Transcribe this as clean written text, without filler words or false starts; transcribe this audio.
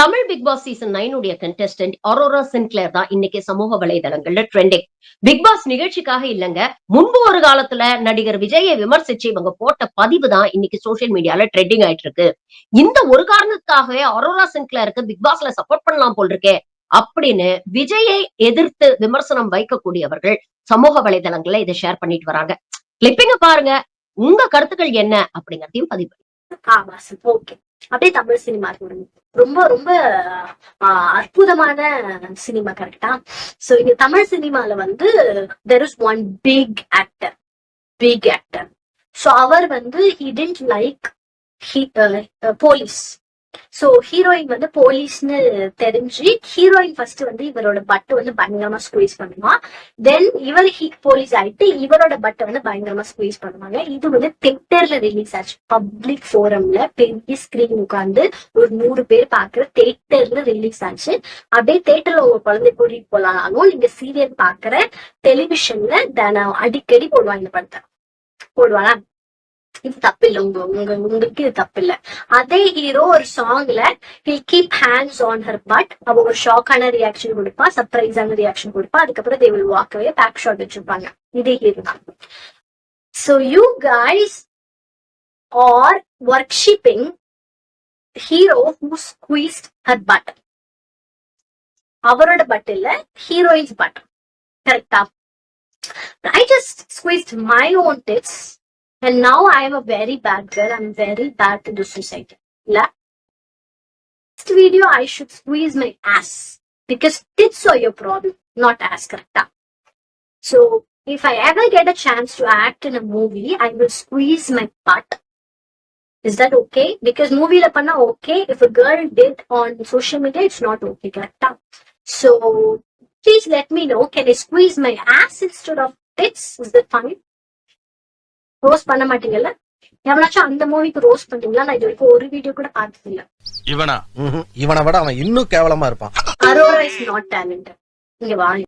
Tamil big Boss season 9 உடைய contestant Arora Sinclair தான் இன்னைக்கு சமூக வலைதளங்கள்ல ட்ரெண்டிங். பிக் பாஸ் நிகழ்ச்சிக்காக இல்லங்க, முன்பு ஒரு காலத்துல நடிகர் விஜயை விமர்சிச்சு இவங்க போட்ட பதிவு தான் இன்னைக்கு சோசியல் மீடியால ட்ரெண்டிங் ஆயிட்டு இருக்கு. இந்த ஒரு காரணத்துக்காகவே அரோரா சின்க்ளேருக்கு பிக் பாஸ்ல சப்போர்ட் பண்ணலாம் போல் இருக்கே அப்படின்னு விஜயை எதிர்த்து விமர்சனம் வைக்கக்கூடியவர்கள் சமூக வலைதளங்கள்ல இதை ஷேர் பண்ணிட்டு வராங்க. கிளிப்பிங்க பாருங்க, உங்க கருத்துக்கள் என்ன அப்படிங்கறதையும் பதிவு. ஓகே, அப்படியே தமிழ் சினிமா ரொம்ப ரொம்ப அற்புதமான சினிமா, கரெக்டா? சோ இங்க தமிழ் சினிமால வந்து there is one big actor. So அவர் வந்து he didn't like police. So heroine வந்து போலீஸ்னு தெரிஞ்சு ஹீரோயின் ஃபர்ஸ்ட் வந்து இவரோட பட்டு வந்து பயங்கரமா ஸ்குவீஸ் பண்ணுவான். தென் இவர் போலீஸ் ஆயிட்டு இவரோட பட்டை வந்து பயங்கரமா ஸ்குவீஸ் பண்ணுவாங்க. இது வந்து தியேட்டர்ல ரிலீஸ் ஆச்சு, பப்ளிக் ஃபோரம்ல பெரிய ஸ்கிரீன் உட்கார்ந்து ஒரு 100 பேர் பாக்குற தியேட்டர்ல ரிலீஸ் ஆச்சு. அப்படியே தியேட்டர்ல உங்க குழந்தை கூட்டிட்டு போலாலும் நீங்க சீரியல் பாக்குற டெலிவிஷன்ல அடிக்கடி போடுவாங்க, இந்த படத்தை போடுவாங்க. இது தப்பு இல்ல, உங்களுக்கு இது தப்பு இல்ல. அதே ஹீரோ ஒரு சாங்ல he'll keep hands on her butt, அவ ஒரு ஷாக்கான ரியாக்ஷன் கொடுப்பா, சர்ப்ரைஸான ரியாக்ஷன் கொடுப்பா, அதுக்கப்புறம் they will walk away, back shot வச்சிருப்பாங்க. இதே ஹீரோ தான். So you guys are worshipping hero who squeezed her butt. அவரோட பட் இல்ல, ஹீரோயின்ஸ் பட், கரெக்டா? I just squeezed my own tits. And now I am a very bad girl. I'm very bad to the society. Next video, I should squeeze my ass. Because tits are your problem, not ass, correct? So, if I ever get a chance to act in a movie, I will squeeze my butt. Is that okay? Because movie la panna okay. If a girl did on social media, it's not okay, correct? So, please let me know. Can I squeeze my ass instead of tits? Is that fine? Rose பண்ண மாட்டீங்கல்ல? எவனாச்சும் அந்த மூவிக்கு rose பண்ணீங்களா? நான் இது வரைக்கும் ஒரு video கூட பார்த்தது இல்ல. இவனை விட அவன் இன்னும் கேவலமா இருப்பான். Arora is not talented. இங்க வாங்க.